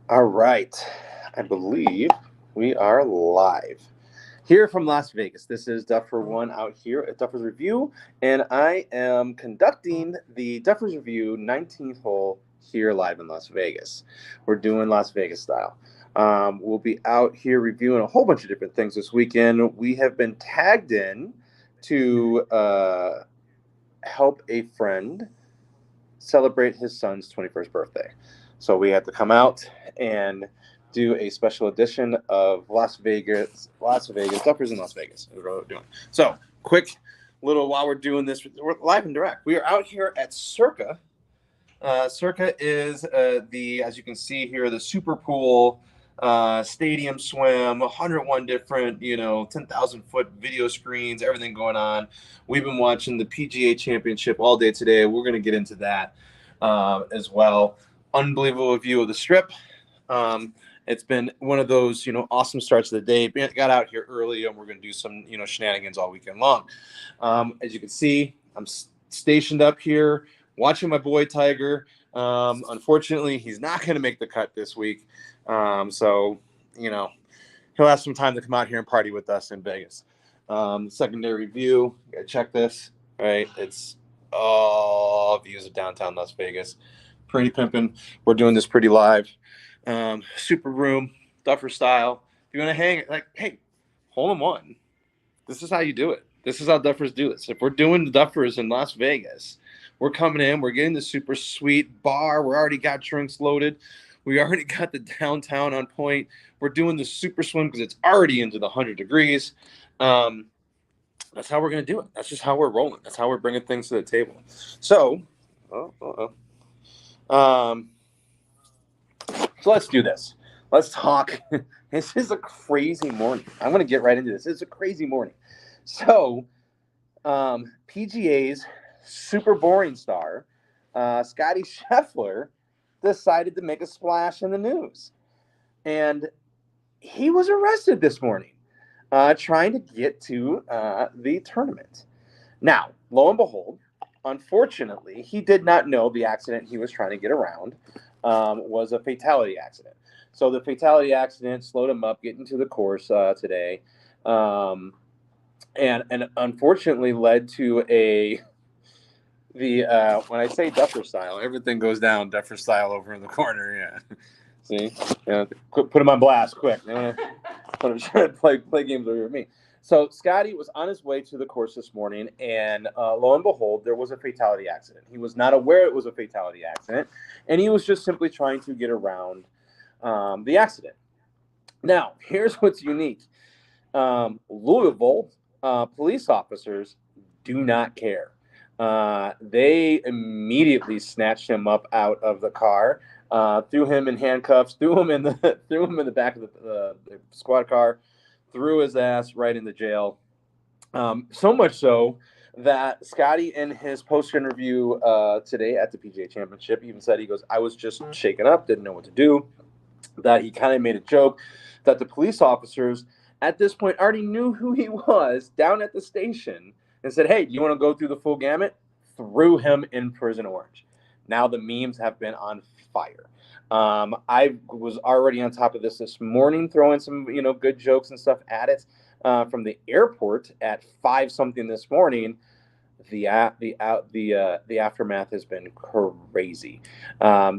All right. I believe we are live. Here from Las Vegas. This is Duffer 1 out here at Duffer's Review, and I am conducting the Duffer's Review 19th hole here live in Las Vegas. We're doing Las Vegas style. We'll be out here reviewing a whole bunch of different things this weekend. We have been tagged in to help a friend celebrate his son's 21st birthday. So we had to come out and do a special edition of Las Vegas, Duffers in Las Vegas. Is what we're doing. So, quick little while we're doing this, we're live and direct. We are out here at Circa. Circa is as you can see here, the super pool, stadium swim, 101 different, 10,000 foot video screens, everything going on. We've been watching the PGA Championship all day today. We're going to get into that as well. Unbelievable view of the strip. It's been one of those, awesome starts of the day. Got out here early, and we're going to do some, shenanigans all weekend long. As you can see, I'm stationed up here watching my boy Tiger. Unfortunately, he's not going to make the cut this week. So, he'll have some time to come out here and party with us in Vegas. Secondary view, gotta check this, right? It's all views of downtown Las Vegas. Pretty pimping. We're doing this pretty live. Super room, Duffer style. If you want to hang, hey, hole in one. This is how you do it. This is how Duffers do this. If we're doing the Duffers in Las Vegas, we're coming in, we're getting the super sweet bar. We already got drinks loaded. We already got the downtown on point. We're doing the super swim because it's already into the 100 degrees. That's how we're going to do it. That's just how we're rolling. That's how we're bringing things to the table. So, so let's do this. Let's talk. This is a crazy morning. I'm going to get right into this. It's a crazy morning. So, PGA's super boring star, Scotty Scheffler, decided to make a splash in the news. And he was arrested this morning trying to get to the tournament. Now, lo and behold, unfortunately, he did not know the accident he was trying to get around was a fatality accident. So the fatality accident slowed him up getting to the course today, and unfortunately led to when I say Duffer style, everything goes down Duffer style over in the corner. Yeah, see, put him on blast quick. They want to try to play games over with me. So Scotty was on his way to the course this morning, and lo and behold, there was a fatality accident. He was not aware it was a fatality accident, and he was just simply trying to get around the accident. Now, here's what's unique. Louisville police officers do not care. They immediately snatched him up out of the car, threw him in handcuffs, threw him in the back of the squad car, threw his ass right into jail. So much so that Scotty, in his post interview today at the PGA Championship, even said, he goes, "I was just shaken up, didn't know what to do." That he kind of made a joke that the police officers at this point already knew who he was down at the station and said, "Hey, do you want to go through the full gamut?" Threw him in prison orange. Now the memes have been on fire. I was already on top of this morning, throwing some good jokes and stuff at it from the airport at 5 something this morning. The aftermath has been crazy.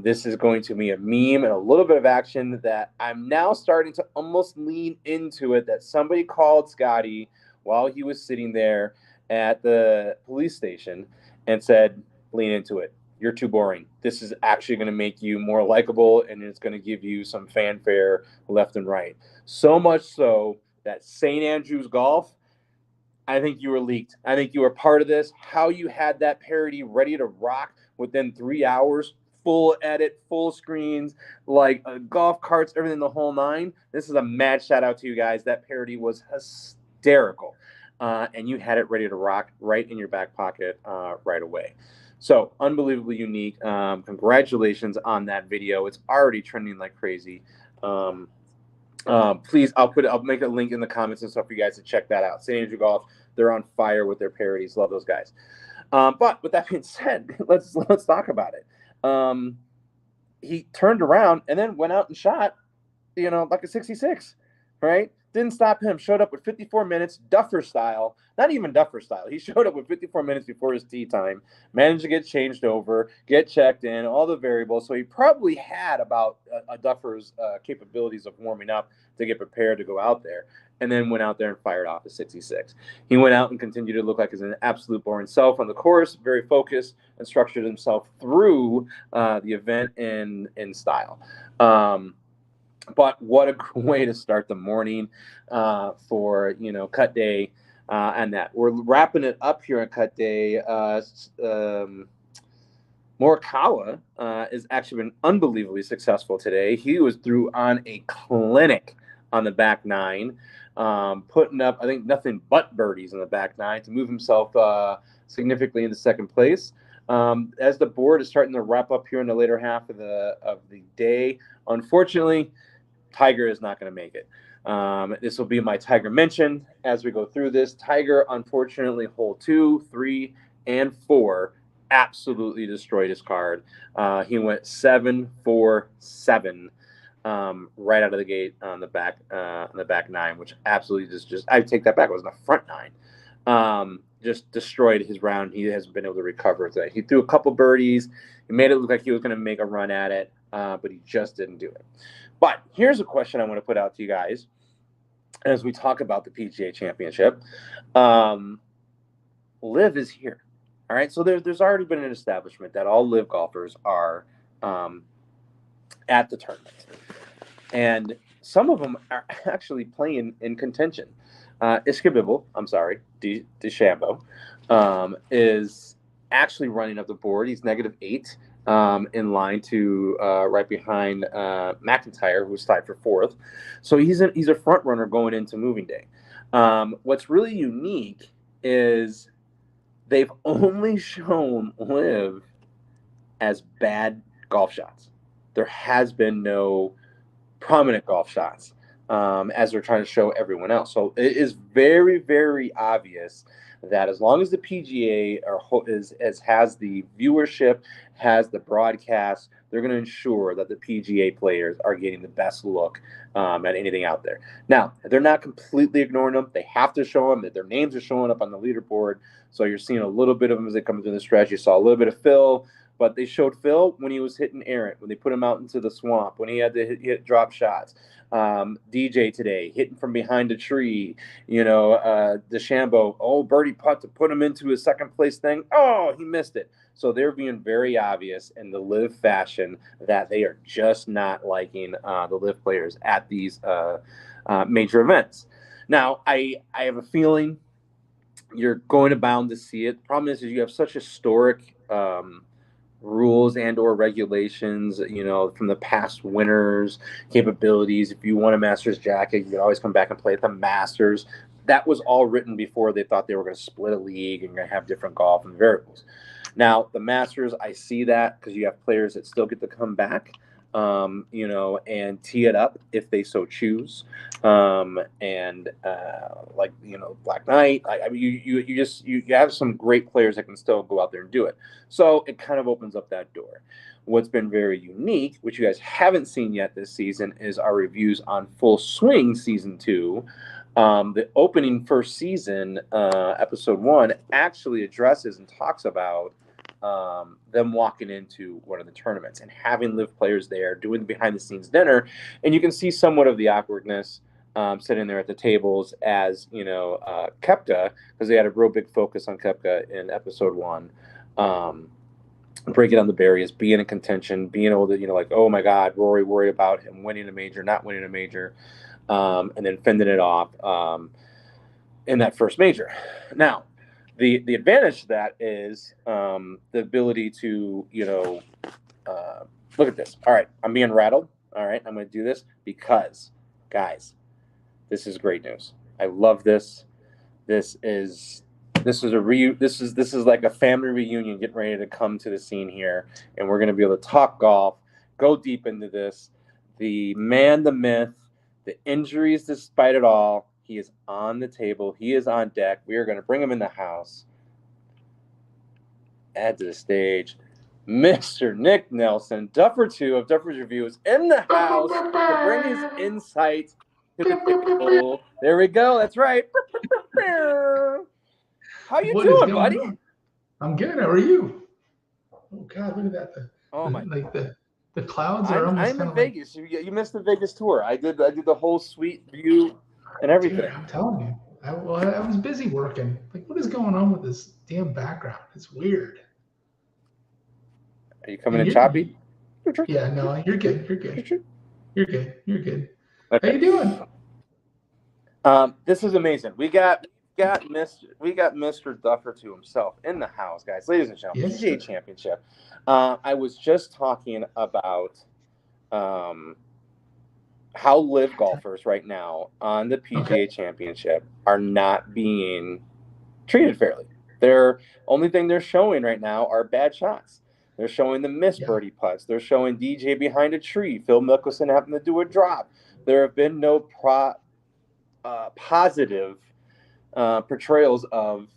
This is going to be a meme and a little bit of action that I'm now starting to almost lean into it, that somebody called Scotty while he was sitting there at the police station and said, "Lean into it. You're too boring. This is actually going to make you more likable, and it's going to give you some fanfare left and right." So much so that St. Andrews Golf, I think you were leaked. I think you were part of this. How you had that parody ready to rock within 3 hours, full edit, full screens, like golf carts, everything, the whole nine. This is a mad shout out to you guys. That parody was hysterical. And you had it ready to rock right in your back pocket right away. So unbelievably unique. Congratulations on that video. It's already trending like crazy. Please, I'll make a link in the comments and stuff for you guys to check that out. St. Andrew Golf, they're on fire with their parodies. Love those guys. But with that being said, let's talk about it. he turned around and then went out and shot, like a 66, right? Didn't stop him. Showed up with 54 minutes, Duffer style. Not even Duffer style. He showed up with 54 minutes before his tee time, managed to get changed over, get checked in, all the variables. So he probably had about a Duffer's capabilities of warming up to get prepared to go out there, and then went out there and fired off a 66. He went out and continued to look like his absolute boring self on the course, very focused, and structured himself through the event in style. But what a way to start the morning for, cut day and that. We're wrapping it up here on cut day. Morikawa has actually been unbelievably successful today. He was through on a clinic on the back nine, putting up, I think, nothing but birdies on the back nine to move himself significantly into second place. As the board is starting to wrap up here in the later half of the day, unfortunately, Tiger is not going to make it. This will be my Tiger mention as we go through this. Tiger, unfortunately, hole 2, 3, and 4 absolutely destroyed his card. He went 7 for 7 right out of the gate on the back nine, which absolutely just I take that back. It was in the front nine. Just destroyed his round. He hasn't been able to recover today. He threw a couple birdies. He made it look like he was going to make a run at it, but he just didn't do it. But here's a question I want to put out to you guys as we talk about the PGA Championship. LIV is here. All right, so there's already been an establishment that all LIV golfers are at the tournament. And some of them are actually playing in contention. DeChambeau, is actually running up the board. He's -8. In line to right behind McIntyre, who's tied for 4th. So he's a front runner going into moving day. What's really unique is they've only shown LIV as bad golf shots. There has been no prominent golf shots as they're trying to show everyone else. So it is very, very obvious that as long as the PGA has the viewership, has the broadcast, they're going to ensure that the PGA players are getting the best look at anything out there. Now, they're not completely ignoring them. They have to show them that their names are showing up on the leaderboard. So you're seeing a little bit of them as they come through the stretch. You saw a little bit of Phil, but they showed Phil when he was hitting Aaron, when they put him out into the swamp, when he had to hit drop shots. DJ today hitting from behind a tree, DeChambeau, birdie putt to put him into his second place thing. Oh, he missed it. So they're being very obvious in the LIV fashion that they are just not liking the LIV players at these major events. Now, I have a feeling you're going to bound to see it. The problem is you have such historic rules and or regulations, from the past winners' capabilities. If you won a Masters jacket, you could always come back and play at the Masters. That was all written before they thought they were going to split a league and going to have different golf and variables. Now, the Masters, I see that because you have players that still get to come back, and tee it up if they so choose. Black Knight. You have some great players that can still go out there and do it. So it kind of opens up that door. What's been very unique, which you guys haven't seen yet this season, is our reviews on Full Swing Season 2. The opening first season, Episode 1, actually addresses and talks about them walking into one of the tournaments and having LIV players there doing the behind-the-scenes dinner. And you can see somewhat of the awkwardness sitting there at the tables as, Koepka, because they had a real big focus on Koepka in Episode 1. Breaking down the barriers, being in contention, being able to, oh my God, Rory worried about him winning a major, not winning a major, and then fending it off in that first major. Now, the advantage to that is the ability to, look at this. All right, I'm being rattled. All right, I'm going to do this because, guys, this is great news. I love this. This is like a family reunion getting ready to come to the scene here, and we're going to be able to talk golf, go deep into this. The man, the myth, the injuries despite it all, he is on the table. He is on deck. We are going to bring him in the house. Add to the stage, Mr. Nick Nelson, Duffer 2 of Duffer's Review, is in the house to bring his insight to the table. There we go. That's right. How you doing, buddy? On? I'm good. How are you? Oh God, look at that. The clouds are almost I'm in Vegas. You missed the Vegas tour. I did the whole suite view and everything. Dude, I'm telling you. I was busy working. Like, what is going on with this damn background? It's weird. Are you coming in choppy? Yeah, no, you're good. You're good. You're good. You're good. Okay. How you doing? This is amazing. We got Mr. Duffer to himself in the house, guys. Ladies and gentlemen, yes, PGA Championship. I was just talking about how live golfers right now on the PGA Championship are not being treated fairly. Only thing they're showing right now are bad shots. They're showing the missed birdie putts. They're showing DJ behind a tree, Phil Mickelson having to do a drop. There have been no positive portrayals of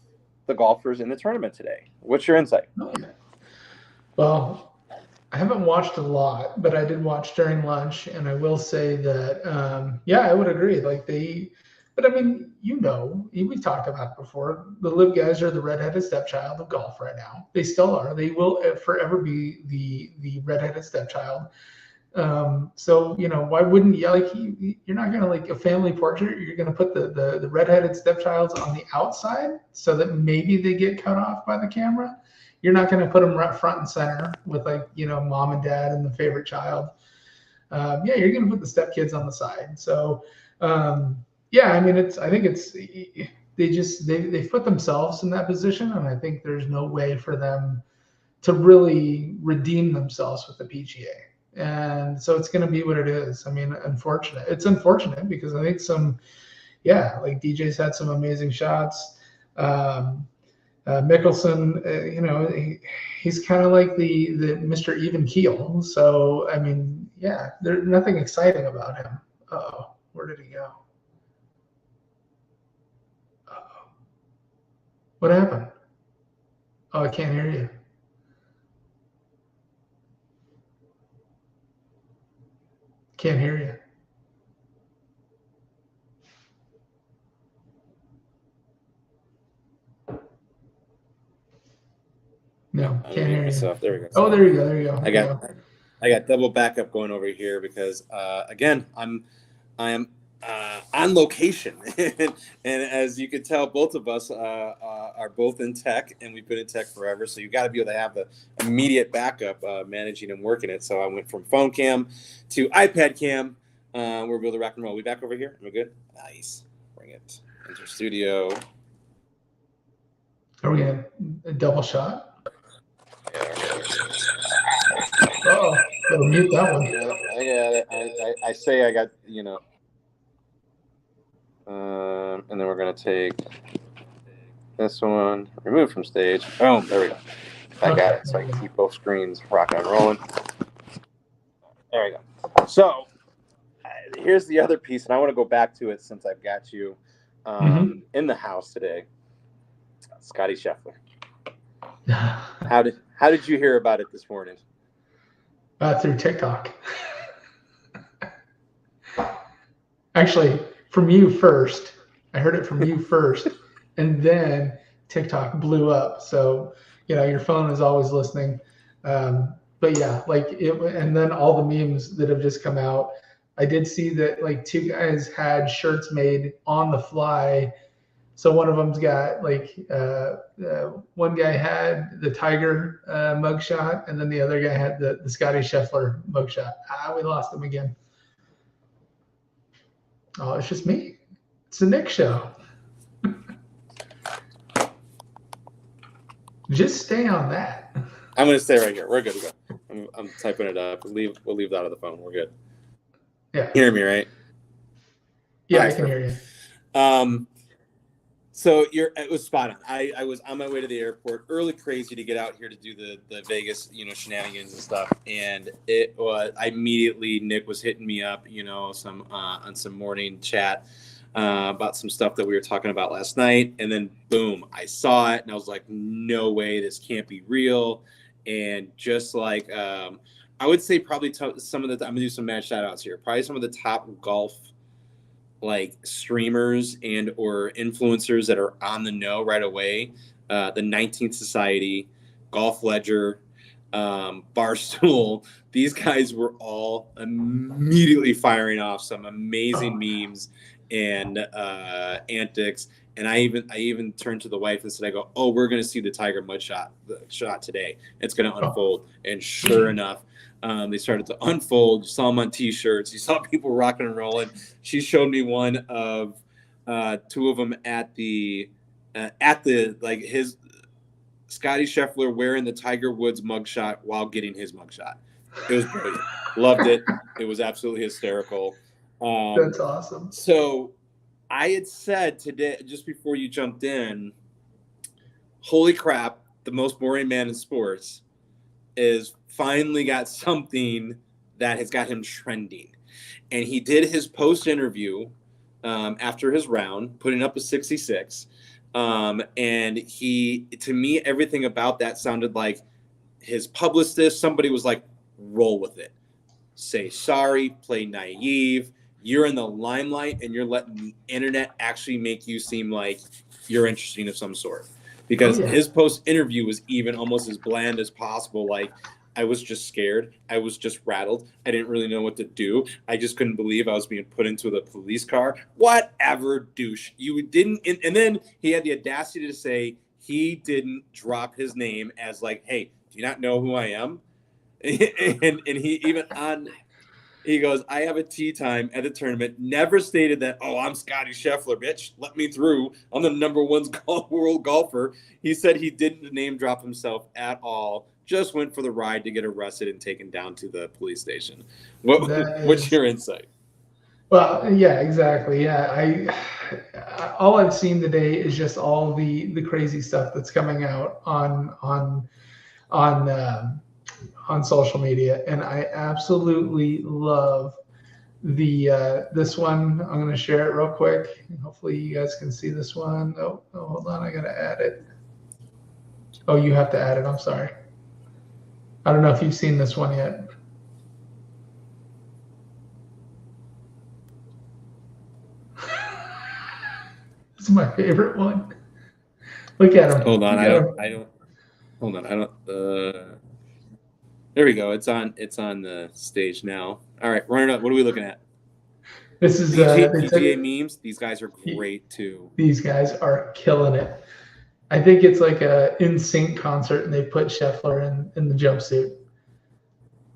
the golfers in the tournament today. What's your insight? Well, I haven't watched a lot, but I did watch during lunch, and I will say that, I would agree. But I mean, we talked about it before. The live guys are the redheaded stepchild of golf right now. They still are. They will forever be the redheaded stepchild. So why wouldn't you you're not gonna a family portrait, you're gonna put the redheaded stepchilds on the outside so that maybe they get cut off by the camera. You're not gonna put them right front and center with mom and dad and the favorite child. You're gonna put the stepkids on the side. So I mean, I think they've put themselves in that position, and I think there's no way for them to really redeem themselves with the PGA. And so it's going to be what it is. I mean, it's unfortunate because I think DJ's had some amazing shots. Mickelson, he's kind of like the Mr. Even Keel. So, I mean, there's nothing exciting about him. Uh-oh, where did he go? Uh-oh. What happened? Oh, I can't hear you. Can't hear you. No, can't hear myself. you. There we go. Oh, there you go. There you go. I got double backup going over here because again, I am on location, and as you can tell, both of us are both in tech, and we've been in tech forever. So you got to be able to have the immediate backup managing and working it. So I went from phone cam to iPad cam. We're able to rock and roll. We back over here? Am I good? Nice. Bring it into studio. Are we in a double shot? Oh, gotta mute that one. Yeah, I got it. I say I got, and then we're going to take this one, remove from stage. Boom, there we go. I got it. So I can keep both screens rocking and rolling. There we go. So here's the other piece, and I want to go back to it since I've got you in the house today. Scotty Scheffler. How did you hear about it this morning? Through TikTok. Actually, from you first. I heard it from you first, and then TikTok blew up. So, your phone is always listening. But yeah, and then all the memes that have just come out. I did see that two guys had shirts made on the fly. So one of them's got one guy had the Tiger mugshot, and then the other guy had the Scotty Scheffler mugshot. We lost him again. Oh, it's just me. It's the Nick show. Just stay on that. I'm going to stay right here. We're good to go. I'm typing it up. We'll leave that on the phone. We're good. Yeah. You hear me, right? Yeah, I can hear you. So it was spot on. I was on my way to the airport, early crazy to get out here to do the Vegas, shenanigans and stuff. And immediately Nick was hitting me up, on some morning chat about some stuff that we were talking about last night. And then boom, I saw it and I was like, no way, this can't be real. and just like I would say probably some of the I'm gonna do some mad shout outs here. Probably some of the top golf like streamers and or influencers that are on the know right away. The 19th Society, Golf Ledger, Barstool. These guys were all immediately firing off some amazing memes and antics. And I even turned to the wife and said, I go, oh, we're going to see the Tiger mud shot today. It's going to unfold. And sure enough, they started to unfold. You saw them on T-shirts. You saw people rocking and rolling. She showed me one of two of them at the like his Scotty Scheffler wearing the Tiger Woods mugshot while getting his mugshot. It was brilliant. Loved it. It was absolutely hysterical. That's awesome. So I had said today, just before you jumped in, holy crap, the most boring man in sports is finally got something that has got him trending. And he did his post-interview after his round, putting up a 66. And he, to me, everything about that sounded like his publicist, somebody was like, roll with it. Say sorry, play naive. You're in the limelight and you're letting the internet actually make you seem like you're interesting of some sort. Because his post-interview was even almost as bland as possible. Like, I was just scared. I was just rattled. I didn't really know what to do. I just couldn't believe I was being put into the police car. Whatever, douche. You didn't. And then he had the audacity to say he didn't drop his name as like, hey, do you not know who I am? and he even on, he goes, I have a tee time at the tournament. Never stated that, oh, I'm Scotty Scheffler, bitch. Let me through. I'm the #1 world golfer. He said he didn't name drop himself at all. Just went for the ride to get arrested and taken down to the police station. What's your insight? Well, yeah, exactly. Yeah, all I've seen today is just all the crazy stuff that's coming out on social media, and I absolutely love the this one. I'm going to share it real quick. Hopefully, you guys can see this one. Oh, hold on, I got to add it. Oh, you have to add it. I'm sorry. I don't know if you've seen this one yet. This is my favorite one. Look at him. Hold on. I don't. Hold on. I don't. There we go. It's on the stage now. All right. Run it up. What are we looking at? This is PGA memes. These guys are great too. These guys are killing it. I think it's like a NSYNC concert, and they put Scheffler in the jumpsuit.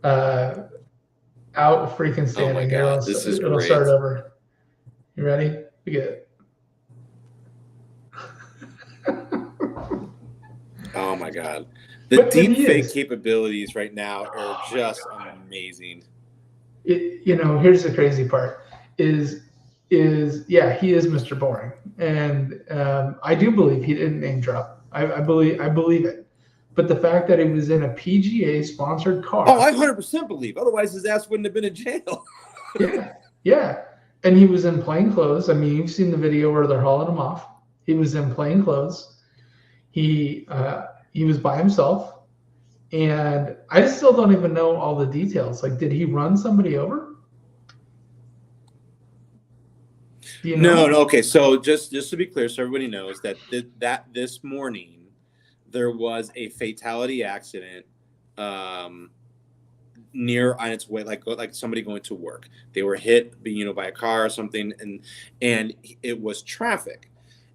Out freaking standing. Oh my God, this is great. It'll start over. You ready? Look at it. Oh my God. The deep fake capabilities right now are just amazing. Here's the crazy part is he is Mr. Boring. And I do believe he didn't name drop. I believe it. But the fact that he was in a PGA sponsored car. Oh, I 100% believe. Otherwise, his ass wouldn't have been in jail. Yeah. And he was in plain clothes. I mean, you've seen the video where they're hauling him off. He was in plain clothes. He was by himself. And I still don't even know all the details. Like, did he run somebody over? No. Okay. So just to be clear, so everybody knows that this morning there was a fatality accident near on its way, like somebody going to work. They were hit, by a car or something, and it was traffic.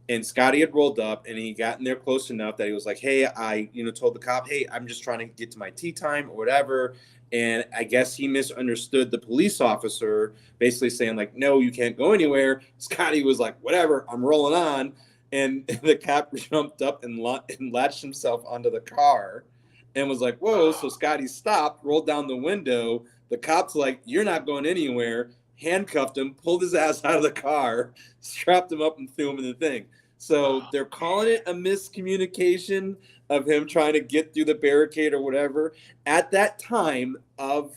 And Scotty had rolled up, and he got in there close enough that he was like, "Hey, I told the cop, hey, I'm just trying to get to my tee time or whatever." And I guess he misunderstood the police officer, basically saying like, "No, you can't go anywhere." Scotty was like, "Whatever, I'm rolling on." And the cop jumped up and latched himself onto the car and was like, "Whoa." So Scotty stopped, rolled down the window. The cop's like, "You're not going anywhere." Handcuffed him, pulled his ass out of the car, strapped him up, and threw him in the thing. So they're calling it a miscommunication of him trying to get through the barricade or whatever. At that time of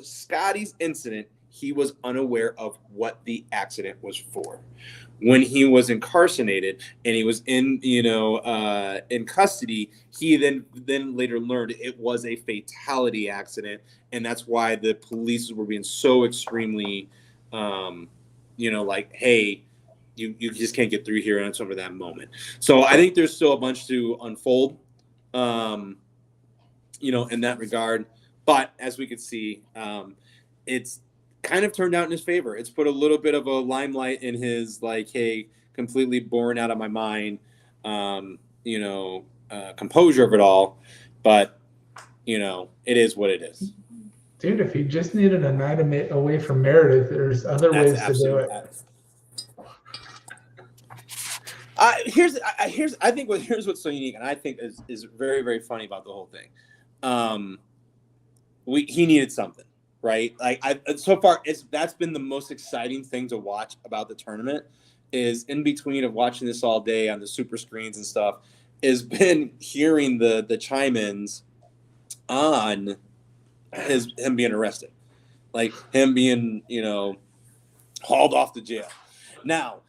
Scotty's incident, he was unaware of what the accident was for. When he was incarcerated and he was in, in custody, he then later learned it was a fatality accident, and that's why the police were being so extremely, like, hey, you just can't get through here, and it's over that moment. So I think there's still a bunch to unfold, in that regard. But as we could see, it's kind of turned out in his favor. It's put a little bit of a limelight in his, like, hey, completely born out of my mind, composure of it all. But, it is what it is. Dude, if he just needed a night away from Meredith, there's other ways to do it. Here's what's so unique, and I think is very, very funny about the whole thing. He needed something. Right, like so far, that's been the most exciting thing to watch about the tournament. Is in between of watching this all day on the super screens and stuff, has been hearing the chime-ins on him being arrested, like him being hauled off to jail. Now,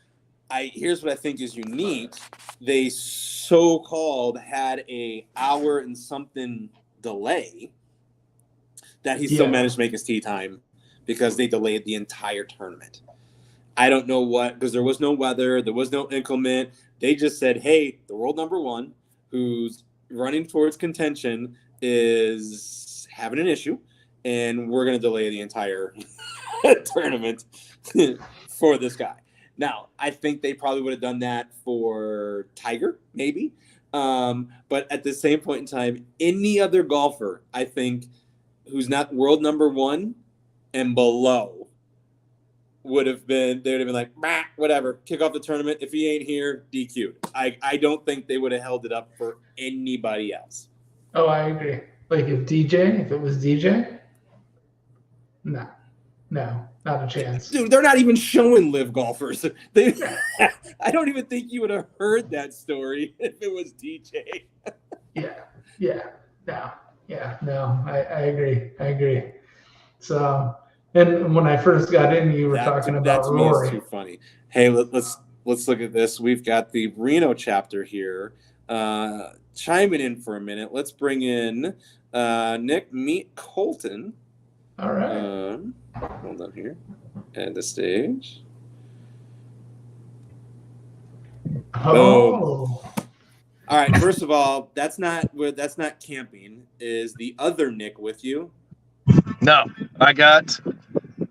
here's what I think is unique. They so-called had a hour and something delay that he still managed to make his tee time because they delayed the entire tournament. I don't know because there was no weather, there was no inclement. They just said, hey, the world number one, who's running towards contention, is having an issue, and we're going to delay the entire tournament for this guy. Now, I think they probably would have done that for Tiger, maybe. But at the same point in time, any other golfer, I think, who's not world number one and below they would have been like, bah, whatever, kick off the tournament. If he ain't here, DQ'd. I don't think they would have held it up for anybody else. Oh, I agree. Like if it was DJ, no, not a chance. Dude, they're not even showing live golfers. I don't even think you would have heard that story if it was DJ. No, I agree. So, and when I first got in, you were talking about Rory. That's too funny. Hey, let's look at this. We've got the Reno chapter here chiming in for a minute. Let's bring in Nick Meet Colton. All right. Hold on here. And the stage. Oh. Boom. All right. First of all, that's not camping. Is the other Nick with you? No, I got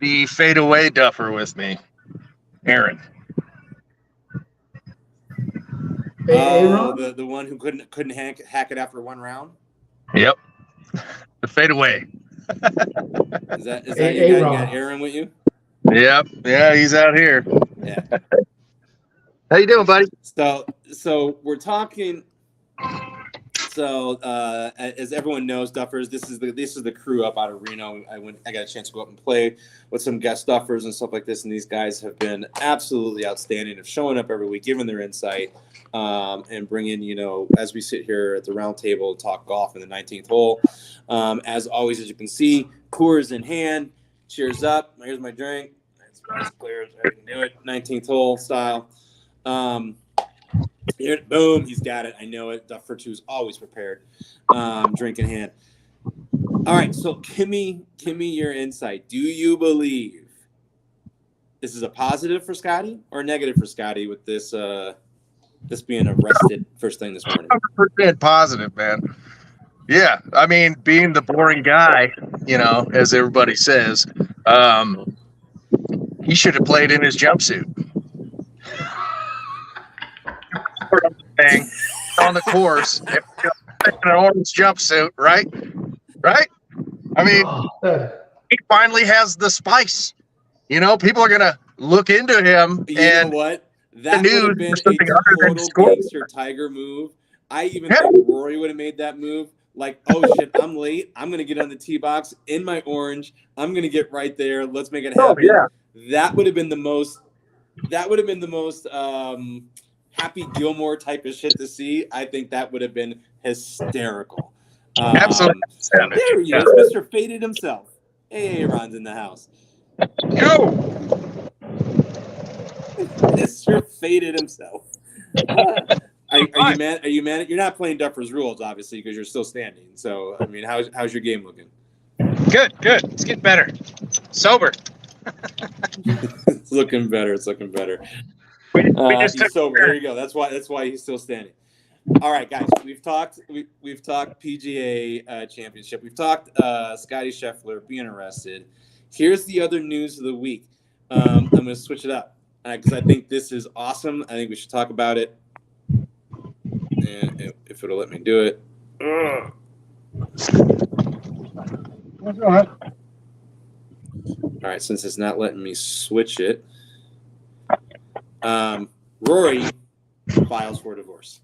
the fadeaway Duffer with me, Aaron. The one who couldn't hack it after one round. Yep, the fadeaway. Is that you got Aaron with you? Yep, yeah, he's out here. Yeah. How you doing, buddy? So we're talking. So as everyone knows, Duffers, this is the crew up out of Reno. I got a chance to go up and play with some guest Duffers and stuff like this, and these guys have been absolutely outstanding of showing up every week, giving their insight, and bringing, as we sit here at the round table and talk golf in the 19th hole. As always, as you can see, Coors in hand. Cheers up. Here's my drink. It's as clear as I can do it. 19th hole style. Here, boom, he's got it. I know it. Duffer 2 is always prepared. Drink in hand. All right, so give me your insight. Do you believe this is a positive for Scotty or negative for Scotty with this being arrested first thing this morning? 100% positive, man. Yeah, I mean, being the boring guy, as everybody says, he should have played in his jumpsuit. Thing on the course, in an orange jumpsuit, right? I mean, he finally has the spice. People are gonna look into him. You know what? That would have been a total gangster Tiger move. I even think Rory would have made that move. Like, oh shit, I'm late. I'm gonna get on the tee box in my orange. I'm gonna get right there. Let's make it happen. Oh, yeah. That would have been the most. Happy Gilmore type of shit to see. I think that would have been hysterical. Absolutely. There he is, Mr. Faded himself. Hey, Ron's in the house. Go. Mr. Faded himself. Are you mad? Are you mad? You're not playing Duffer's rules, obviously, because you're still standing. So, I mean, how's your game looking? Good. It's getting better. Sober. It's looking better. It's looking better. We just He's sober. There you go. That's why he's still standing. All right, guys. We've talked PGA Championship. We've talked Scotty Scheffler being arrested. Here's the other news of the week. I'm going to switch it up because I think this is awesome. I think we should talk about it. And if it'll let me do it. Ugh. Go ahead. All right, since it's not letting me switch it, Rory files for divorce.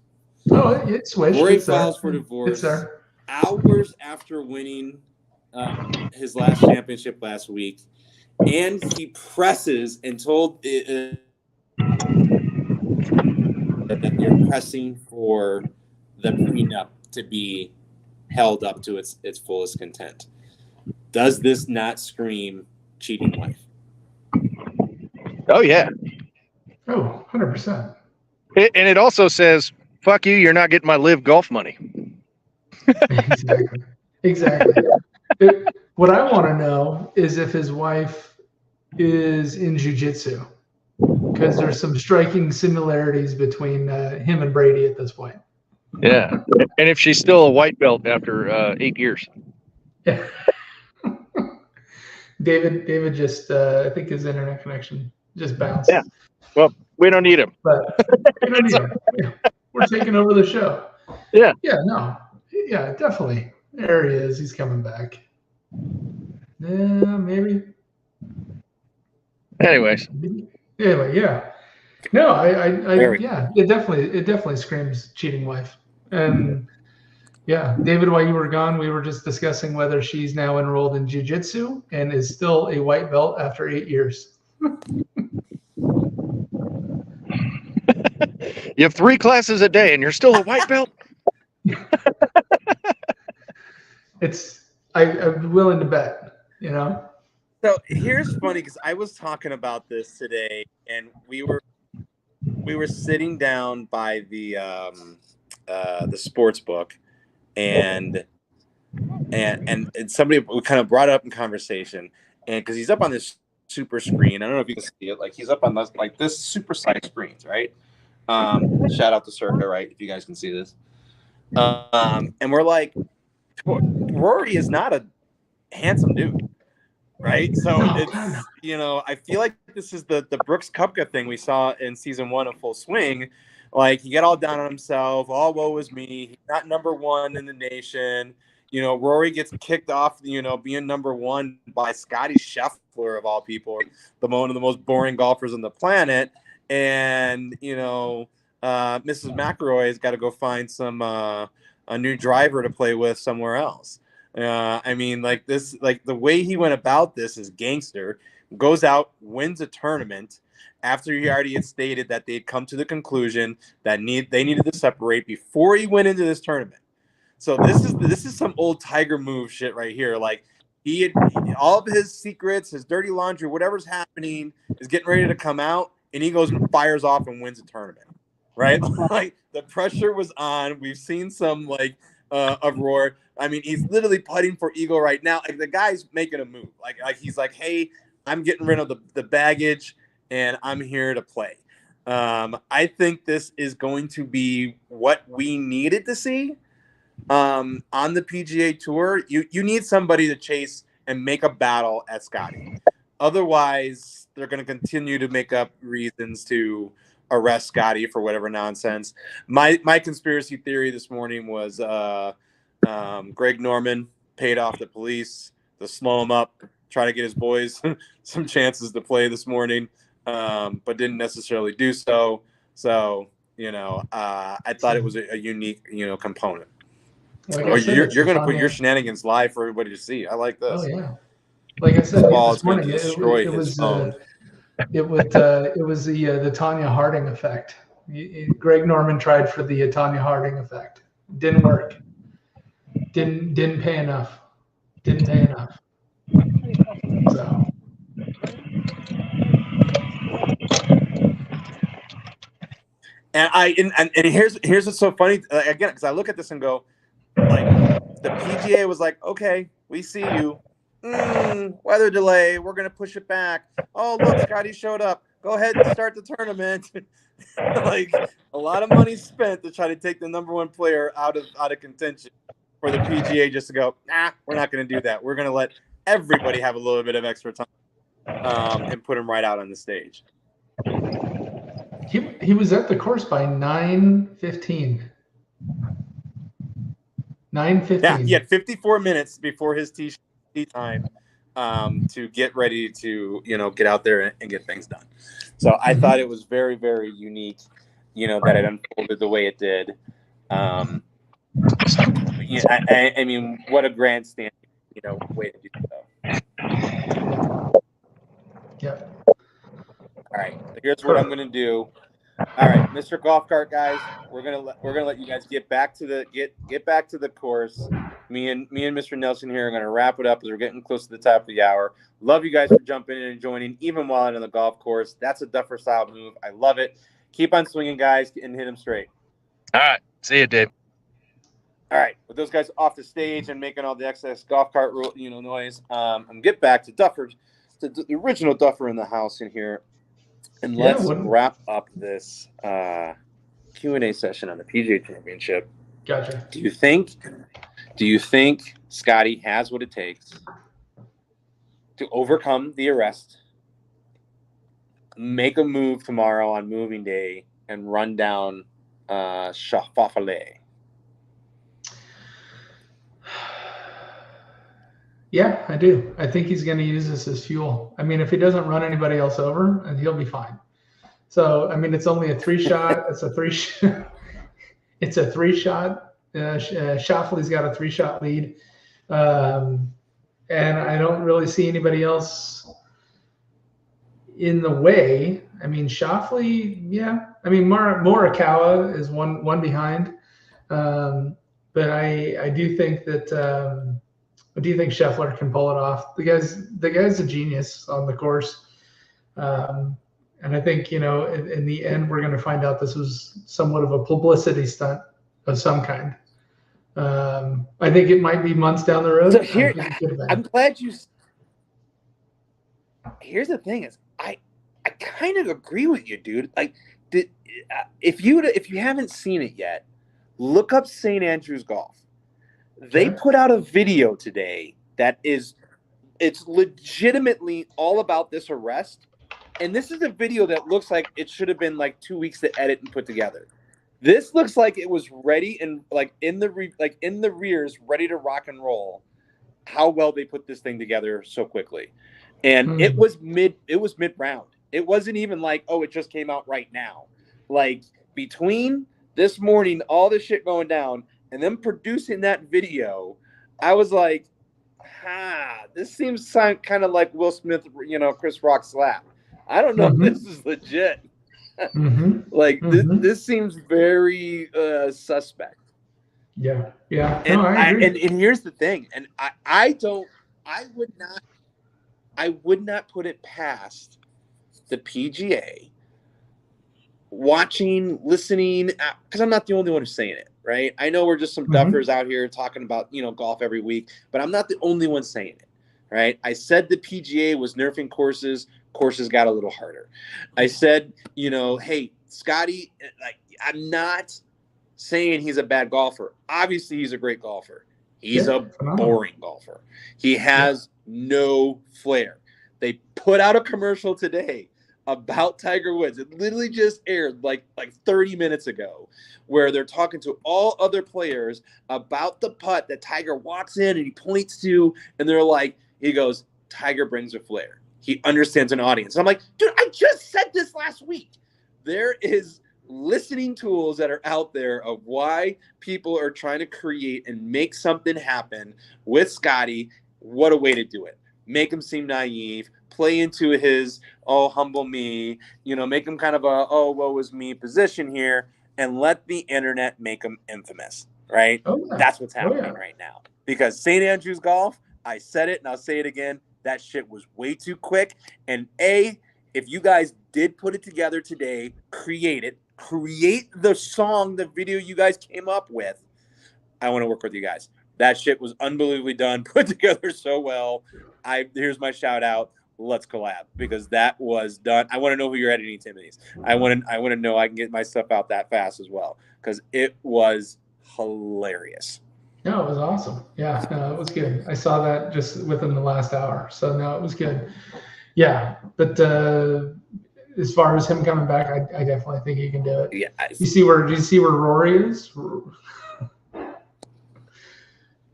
Oh, it's switched. Rory It's files there. for divorce It's there. hours after winning his last championship last week, and he presses and told that they're pressing for the prenup to be held up to its fullest content. Does this not scream cheating wife? Oh yeah. Oh, 100%. And it also says, "Fuck you, you're not getting my live golf money." Exactly. What I want to know is if his wife is in jiu-jitsu, because there's some striking similarities between him and Brady at this point. Yeah. And if she's still a white belt after 8 years. Yeah. David just, I think his internet connection just bounced. Yeah. Well, we don't need him. But we don't need him. Yeah. We're taking over the show. Yeah. Yeah, no. Yeah, definitely. There he is. He's coming back. Yeah, maybe. Anyways. Anyway, yeah. No, yeah, it definitely screams cheating wife. And yeah, David, while you were gone, we were just discussing whether she's now enrolled in jiu-jitsu and is still a white belt after 8 years. You have 3 classes a day and you're still a white belt? I'm willing to bet, you know? So here's funny because I was talking about this today, and we were sitting down by the sports book, and somebody kind of brought it up in conversation, and because he's up on this super screen, I don't know if you can see it, like he's up on this super sized screens, right? Shout out to Circa, right? If you guys can see this, and we're like, Rory is not a handsome dude. Right, so it's I feel like this is the Brooks Koepka thing we saw in season 1 of Full Swing. Like he got all down on himself, all woe is me. He's not number 1 in the nation. Rory gets kicked off. Being number 1 by Scotty Scheffler of all people, one of the most boring golfers on the planet. And Mrs. McElroy has got to go find some a new driver to play with somewhere else. The way he went about this is gangster. Goes out, wins a tournament after he already had stated that they'd come to the conclusion that they needed to separate before he went into this tournament. So this is some old Tiger move shit right here. Like he had all of his secrets, his dirty laundry, whatever's happening is getting ready to come out, and he goes and fires off and wins a tournament. Right? Like the pressure was on. We've seen some of Rory. I mean, he's literally putting for eagle right now. Like the guy's making a move. Like he's like, hey, I'm getting rid of the baggage and I'm here to play. I think this is going to be what we needed to see on the PGA Tour. You need somebody to chase and make a battle at Scotty. Otherwise, they're going to continue to make up reasons to arrest Scotty for whatever nonsense. My conspiracy theory this morning was Greg Norman paid off the police to slow him up, try to get his boys some chances to play this morning, but didn't necessarily do so. So, I thought it was a unique, component. You're going to put your shenanigans live for everybody to see. I like this. Oh, yeah. Like I said, this morning, it was the Tanya Harding effect. Greg Norman tried for the Tanya Harding effect. Didn't work. Didn't pay enough. So And here's what's so funny again, because I look at this and go, like, the PGA was like, okay, we see you. Weather delay. We're gonna push it back. Oh, look, Scotty showed up. Go ahead and start the tournament. Like, a lot of money spent to try to take the number one player out of contention for the PGA just to go, nah, we're not gonna do that. We're gonna let everybody have a little bit of extra time and put him right out on the stage. He was at the course by 9:15. 9:15. Yeah, he had 54 minutes before his tee time to get ready to, get out there and get things done. So I thought it was very, very unique, that it unfolded the way it did. I mean, what a grandstand, way to do so. Yeah. All right, so here's what I'm gonna do. All right, Mr. Golf Cart guys, we're gonna let you guys get back to the course. Me and Mr. Nelson here are gonna wrap it up as we're getting close to the top of the hour. Love you guys for jumping in and joining, even while I'm on the golf course. That's a Duffer style move. I love it. Keep on swinging, guys, and hit them straight. All right, see you, Dave. All right, with those guys off the stage and making all the excess golf cart noise, I'm get back to Duffers, to the original Duffer in the house in here. And let's wrap up this Q&A session on the PGA Championship. Gotcha. Do you think Scotty has what it takes to overcome the arrest, make a move tomorrow on moving day, and run down Schauffele? Yeah, I do. I think he's going to use this as fuel. I mean, if he doesn't run anybody else over, and he'll be fine. So, I mean, it's only a 3-shot. It's a 3-shot. It's a 3-shot. Schauffele's got a 3-shot lead. And I don't really see anybody else in the way. I mean, Schauffele, yeah. I mean, Morikawa is one behind. But I do think that I do think Scheffler can pull it off. The guy's a genius on the course. And I think, in the end, we're going to find out this was somewhat of a publicity stunt of some kind. I think it might be months down the road. So I'm glad you. Here's the thing: is I kind of agree with you, dude. Like, if you haven't seen it yet, look up St. Andrews Golf. They put out a video today it's legitimately all about this arrest. And this is a video that looks like it should have been like 2 weeks to edit and put together. This looks like it was ready and in the rears, ready to rock and roll. How well they put this thing together so quickly. And it was mid round. It wasn't even like, oh, it just came out right now. Like, between this morning, all this shit going down, and then producing that video, I was like, this seems kind of like Will Smith, Chris Rock slap. I don't know if this is legit. This seems very suspect. Yeah. And, no, I agree. And here's the thing, and I would not put it past the PGA watching, listening, because I'm not the only one who's saying it, right? I know we're just some duffers out here talking about, golf every week, but I'm not the only one saying it, right? I said the PGA was nerfing courses got a little harder. I said, hey, Scotty, I'm not saying he's a bad golfer. Obviously, he's a great golfer. He's a boring golfer. He has no flair. They put out a commercial today about Tiger Woods. It literally just aired like 30 minutes ago, where they're talking to all other players about the putt that Tiger walks in and he points to, and they're like, he goes, Tiger brings a flair. He understands an audience. And I'm like, dude, I just said this last week. There is listening tools that are out there of why people are trying to create and make something happen with Scotty. What a way to do it. Make him seem naive, play into his, oh, humble me, make him kind of a, oh, woe is me position here, and let the internet make him infamous, right? Oh, yeah. That's what's happening right now. Because St. Andrews Golf, I said it and I'll say it again, that shit was way too quick. And if you guys did put it together today, create it, create the song, the video you guys came up with. I want to work with you guys. That shit was unbelievably done, put together so well. Here's my shout out. Let's collab, because that was done. I want to know who your editing team is. I want to know I can get my stuff out that fast as well, because it was hilarious. No, it was awesome. Yeah, no, it was good. I saw that just within the last hour. So no, it was good. Yeah, but as far as him coming back, I definitely think he can do it. Yeah. Do you see where Rory is?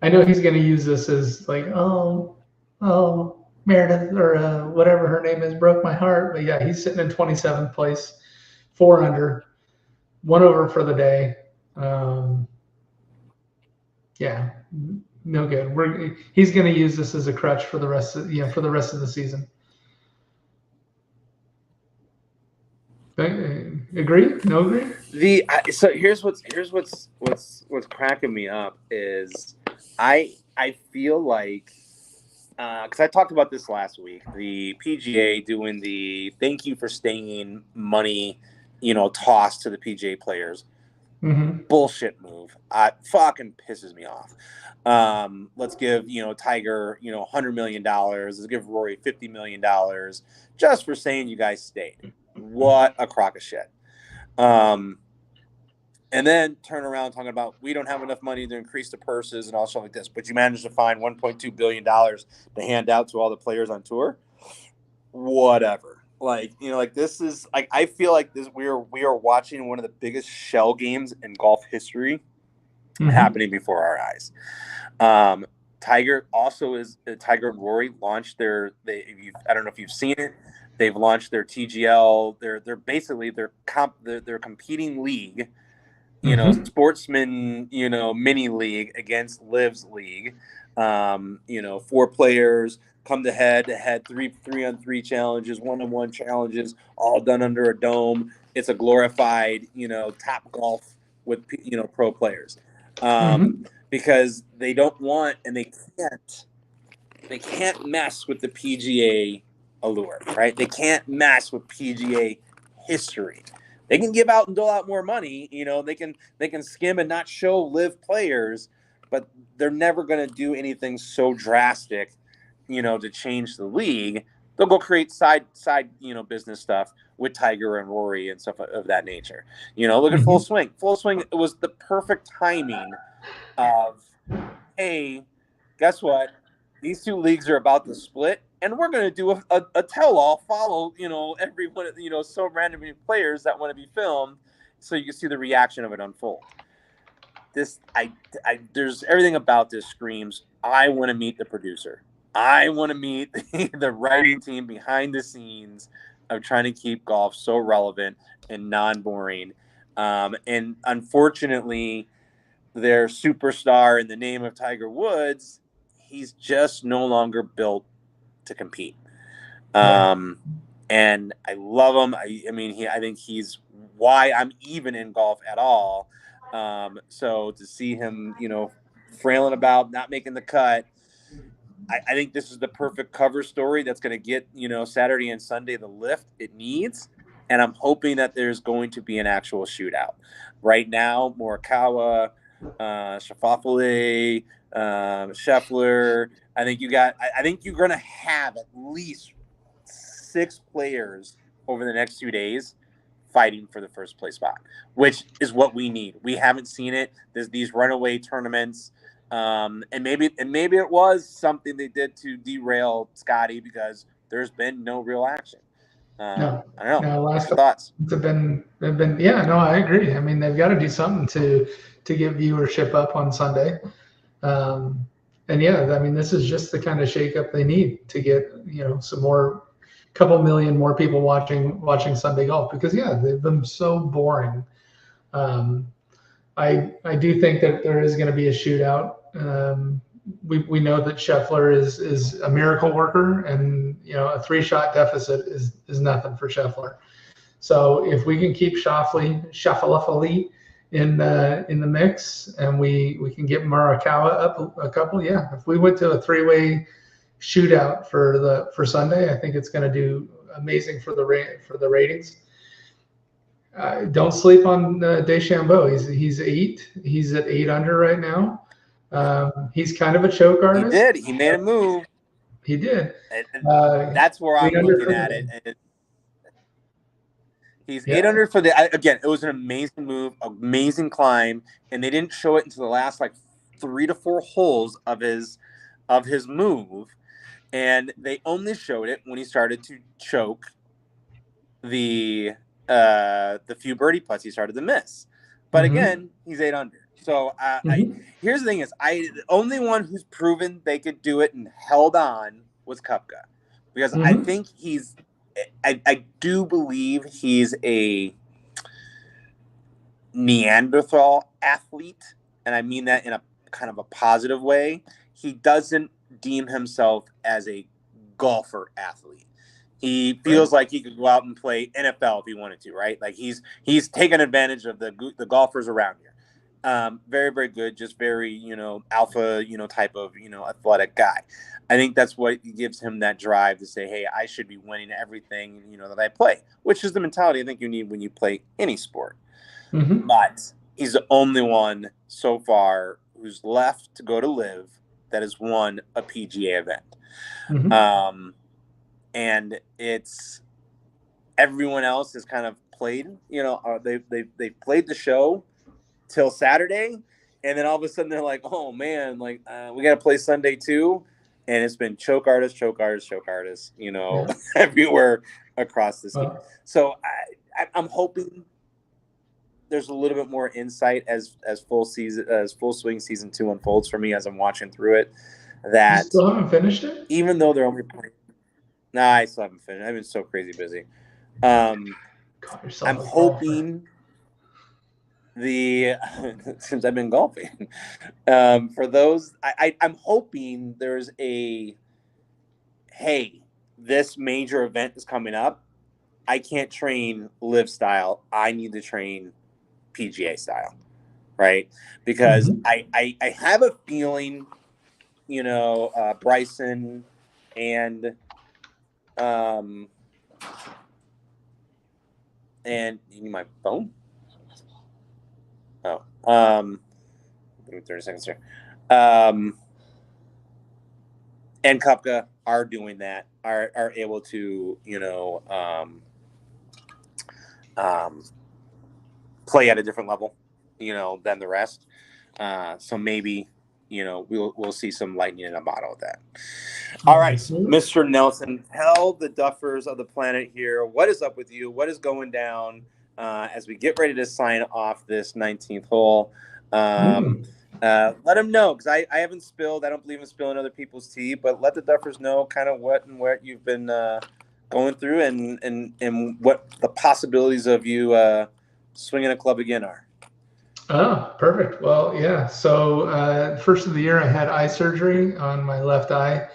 I know he's going to use this as like, oh, Meredith or whatever her name is broke my heart. But yeah, he's sitting in 27th place, 4 under, 1 over for the day. Yeah, no good. He's going to use this as a crutch for the rest of the season. Agree? No agree? So here's what's cracking me up is I feel like, because I talked about this last week, the PGA doing the thank you for staying money, toss to the PGA players. Mm-hmm. Bullshit move. Fucking pisses me off. Let's give Tiger $100 million. Let's give Rory $50 million just for saying you guys stayed. What a crock of shit. And then turn around talking about we don't have enough money to increase the purses and all stuff like this, but you managed to find $1.2 billion to hand out to all the players on tour. Whatever. Like, this is like, I feel like we are watching one of the biggest shell games in golf history happening before our eyes. Tiger and Rory launched I don't know if you've seen it. They've launched their TGL. They're basically their competing league, sportsman, mini league against Liv's league. 4 players come to head-to-head, 3-on-3 challenges, 1-on-1 challenges, all done under a dome. It's a glorified, Top Golf with, pro players. Because they don't want and they can't mess with the PGA allure, right? They can't mess with PGA history. They can give out and dole out more money, they can skim and not show live players, but they're never going to do anything so drastic, to change the league. They'll go create side business stuff with Tiger and Rory and stuff of that nature. Look at Full Swing. Full Swing was the perfect timing of, hey, guess what? These 2 leagues are about to split, and we're going to do a tell-all, follow, every one of, so random players that want to be filmed so you can see the reaction of it unfold. There's everything about this screams, I want to meet the producer. I want to meet the writing team behind the scenes of trying to keep golf so relevant and non-boring. And unfortunately, their superstar in the name of Tiger Woods, he's just no longer built to compete. And I love him. I think he's why I'm even in golf at all. So to see him, frailing about, not making the cut, I think this is the perfect cover story that's going to get, Saturday and Sunday the lift it needs. And I'm hoping that there's going to be an actual shootout. Right now, Morikawa, Schauffele, Scheffler. I think you're going to have at least 6 players over the next 2 days fighting for the first place spot, which is what we need. We haven't seen it. There's these runaway tournaments. And maybe it was something they did to derail Scotty because there's been no real action. No, I don't know. No, What's your thoughts? They've been. Yeah, no, I agree. I mean, they've got to do something to get viewership up on Sunday. And yeah, I mean, this is just the kind of shakeup they need to get some more, couple million more people watching Sunday golf, because they've been so boring. I do think that there is going to be a shootout. We know that Scheffler is a miracle worker, and a 3-shot deficit is nothing for Scheffler. So if we can keep Schauffele in the mix, and we can get Morikawa up a couple, if we went to a 3-way shootout for Sunday, I think it's going to do amazing for the ratings. don't sleep on DeChambeau. He's 8. He's at 8 under right now. He's kind of a choke He artist. did. He made a move. He did. And that's where 8 I'm under looking for at him. it. And he's Yeah. 8 under for again, it was an amazing move, amazing climb, and they didn't show it until the last like 3 to 4 holes of his move, and they only showed it when he started to choke the few birdie putts he started to miss. But again, he's 8 under. So here's the thing: the only one who's proven they could do it and held on was Koepka, because I think I do believe he's a Neanderthal athlete, and I mean that in a kind of a positive way. He doesn't deem himself as a golfer athlete. He feels like he could go out and play NFL if he wanted to, right? Like he's taken advantage of the golfers around here. Very, very good, just very, alpha, type of, athletic guy. I think that's what gives him that drive to say, hey, I should be winning everything, that I play, which is the mentality I think you need when you play any sport. But he's the only one so far who's left to go to live that has won a PGA event. And it's everyone else has kind of played, they've played the show till Saturday, and then all of a sudden they're like, oh man, like we got to play Sunday too, and it's been choke artist, everywhere across the scene. So I'm hoping there's a little bit more insight as full swing season 2 unfolds for me as I'm watching through it. That you still haven't finished it, even though they're only playing. Nah, I still haven't finished. I've been so crazy busy. I'm hoping since I've been golfing, for those, I'm hoping there's hey, this major event is coming up. I can't train live style. I need to train PGA style, right? Because I have a feeling, Bryson and you need my phone? Oh, give me 30 seconds here. And Koepka are doing that, are able to, play at a different level, than the rest. So maybe, we'll see some lightning in a bottle with that. All right, Mr. Nelson, tell the Duffers of the planet here, what is up with you? What is going down as we get ready to sign off this 19th hole? Let them know, because I haven't spilled. I don't believe in spilling other people's tea, but let the Duffers know kind of what you've been going through and what the possibilities of you swinging a club again are. Oh, perfect. Well, yeah. So first of the year, I had eye surgery on my left eye,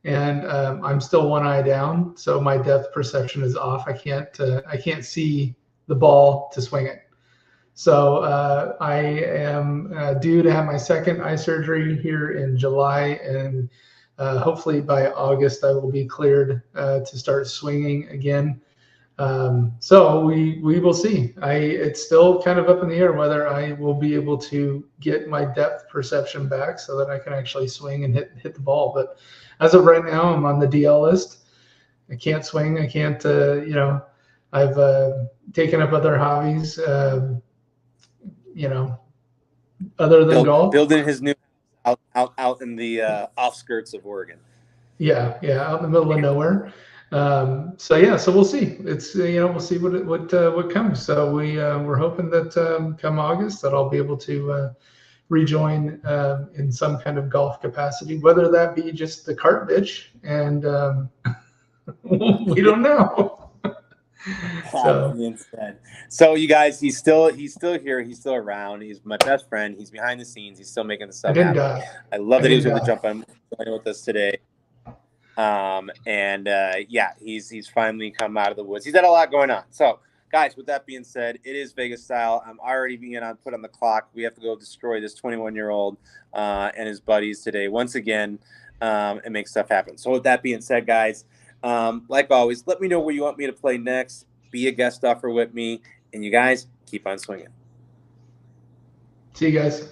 and I'm still one eye down, so my depth perception is off. I can't see the ball to swing it. So I am due to have my second eye surgery here in July, and hopefully by August I will be cleared to start swinging again. So we will see. It's still kind of up in the air whether I will be able to get my depth perception back so that I can actually swing and hit the ball. But as of right now, I'm on the DL list. I can't swing. I can't. I've taken up other hobbies. Other than golf. Building his new out in the outskirts of Oregon. Yeah, out in the middle of nowhere. So we'll see. It's we'll see what comes. So we're hoping that come August that I'll be able to rejoin in some kind of golf capacity, whether that be just the cart bitch, and we don't know. So you guys, he's still here. He's still around. He's my best friend. He's behind the scenes. He's still making the stuff happen. I love that he was able to jump on with us today. He's finally come out of the woods. He's had a lot going on. So guys, with that being said, it is Vegas style. I'm already being put on the clock. We have to go destroy this 21-year-old and his buddies today once again and make stuff happen. So with that being said, guys, like always, let me know where you want me to play next. Be a guest Duffer with me. And you guys keep on swinging. See you guys.